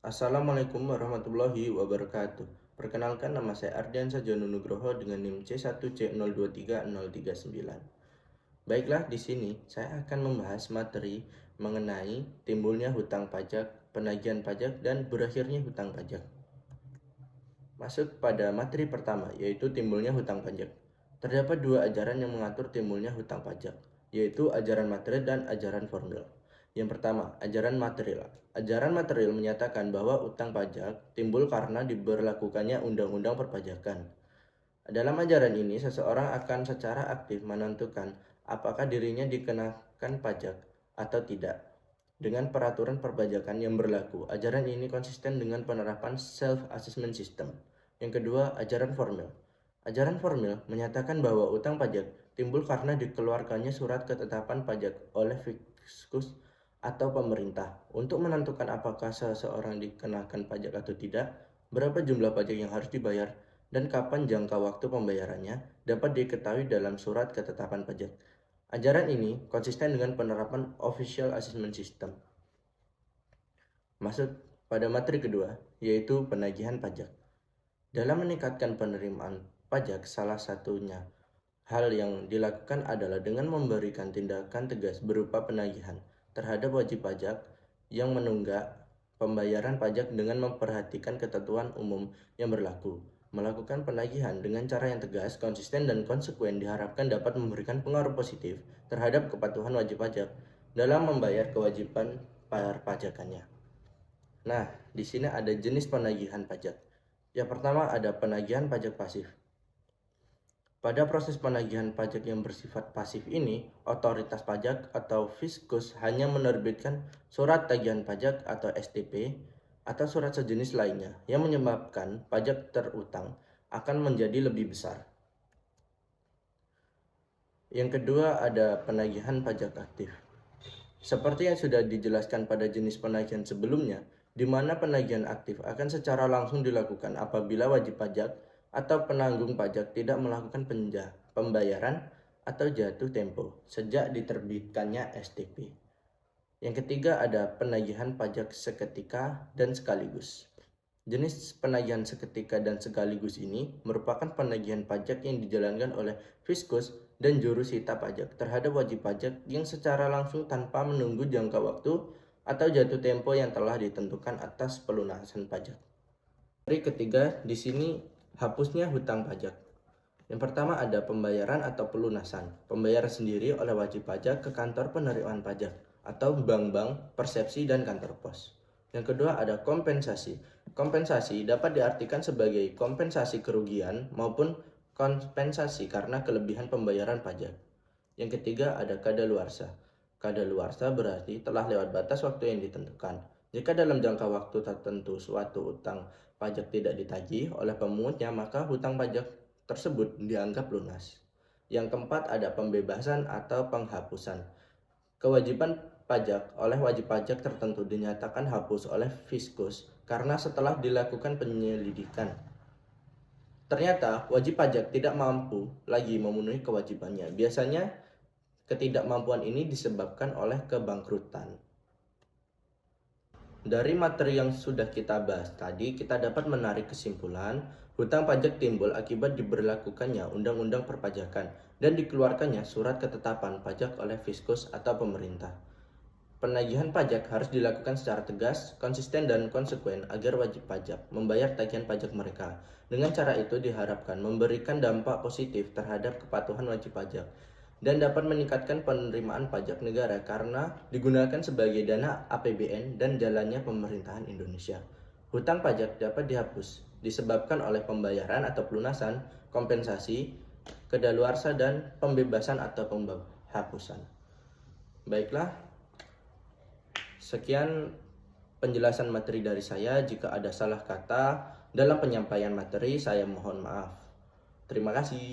Assalamualaikum warahmatullahi wabarakatuh. Perkenalkan, nama saya Ardiansa Jono Nugroho dengan NIM C1C023039. Baiklah, di sini saya akan membahas materi mengenai timbulnya hutang pajak, penagihan pajak, dan berakhirnya hutang pajak. Masuk pada materi pertama, yaitu timbulnya hutang pajak. Terdapat dua ajaran yang mengatur timbulnya hutang pajak, yaitu ajaran material dan ajaran formil. Yang pertama, ajaran material. Ajaran material menyatakan bahwa utang pajak timbul karena diberlakukannya undang-undang perpajakan. Dalam ajaran ini, seseorang akan secara aktif menentukan apakah dirinya dikenakan pajak atau tidak. Dengan peraturan perpajakan yang berlaku, ajaran ini konsisten dengan penerapan self-assessment system. Yang kedua, ajaran formil. Ajaran formil menyatakan bahwa utang pajak timbul karena dikeluarkannya surat ketetapan pajak oleh fiskus atau pemerintah untuk menentukan apakah seseorang dikenakan pajak atau tidak, berapa jumlah pajak yang harus dibayar, dan kapan jangka waktu pembayarannya dapat diketahui dalam surat ketetapan pajak. Ajaran ini konsisten dengan penerapan Official Assessment System. Masuk pada materi kedua, yaitu penagihan pajak. Dalam meningkatkan penerimaan pajak, salah satunya hal yang dilakukan adalah dengan memberikan tindakan tegas berupa penagihan terhadap wajib pajak yang menunggak pembayaran pajak dengan memperhatikan ketentuan umum yang berlaku. Melakukan penagihan dengan cara yang tegas, konsisten, dan konsekuen diharapkan dapat memberikan pengaruh positif terhadap kepatuhan wajib pajak dalam membayar kewajiban perpajakannya. Nah, di sini ada jenis penagihan pajak. Yang pertama ada penagihan pajak pasif. Pada proses penagihan pajak yang bersifat pasif ini, otoritas pajak atau fiskus hanya menerbitkan surat tagihan pajak atau STP atau surat sejenis lainnya yang menyebabkan pajak terutang akan menjadi lebih besar. Yang kedua ada penagihan pajak aktif. Seperti yang sudah dijelaskan pada jenis penagihan sebelumnya, di mana penagihan aktif akan secara langsung dilakukan apabila wajib pajak atau penanggung pajak tidak melakukan pembayaran atau jatuh tempo sejak diterbitkannya STP. Yang ketiga ada penagihan pajak seketika dan sekaligus. Jenis penagihan seketika dan sekaligus ini merupakan penagihan pajak yang dijalankan oleh fiskus dan juru sita pajak terhadap wajib pajak yang secara langsung tanpa menunggu jangka waktu atau jatuh tempo yang telah ditentukan atas pelunasan pajak. Materi ketiga di sini hapusnya hutang pajak. Yang pertama ada pembayaran atau pelunasan. Pembayaran sendiri oleh wajib pajak ke kantor penerimaan pajak atau bank-bank, persepsi, dan kantor pos. Yang kedua ada kompensasi. Kompensasi dapat diartikan sebagai kompensasi kerugian maupun kompensasi karena kelebihan pembayaran pajak. Yang ketiga ada kadaluarsa. Kadaluarsa berarti telah lewat batas waktu yang ditentukan. Jika dalam jangka waktu tertentu suatu utang pajak tidak ditagih oleh pemungutnya, maka hutang pajak tersebut dianggap lunas. Yang keempat ada pembebasan atau penghapusan. Kewajiban pajak oleh wajib pajak tertentu dinyatakan hapus oleh fiskus karena setelah dilakukan penyelidikan ternyata wajib pajak tidak mampu lagi memenuhi kewajibannya. Biasanya ketidakmampuan ini disebabkan oleh kebangkrutan. Dari materi yang sudah kita bahas tadi, kita dapat menarik kesimpulan hutang pajak timbul akibat diberlakukannya Undang-Undang Perpajakan dan dikeluarkannya surat ketetapan pajak oleh fiskus atau pemerintah. Penagihan pajak harus dilakukan secara tegas, konsisten, dan konsekuen agar wajib pajak membayar tagihan pajak mereka. Dengan cara itu diharapkan memberikan dampak positif terhadap kepatuhan wajib pajak dan dapat meningkatkan penerimaan pajak negara karena digunakan sebagai dana APBN dan jalannya pemerintahan Indonesia. Hutang pajak dapat dihapus disebabkan oleh pembayaran atau pelunasan, kompensasi, kedaluarsa, dan pembebasan atau penghapusan. Baiklah, sekian penjelasan materi dari saya. Jika ada salah kata dalam penyampaian materi, saya mohon maaf. Terima kasih.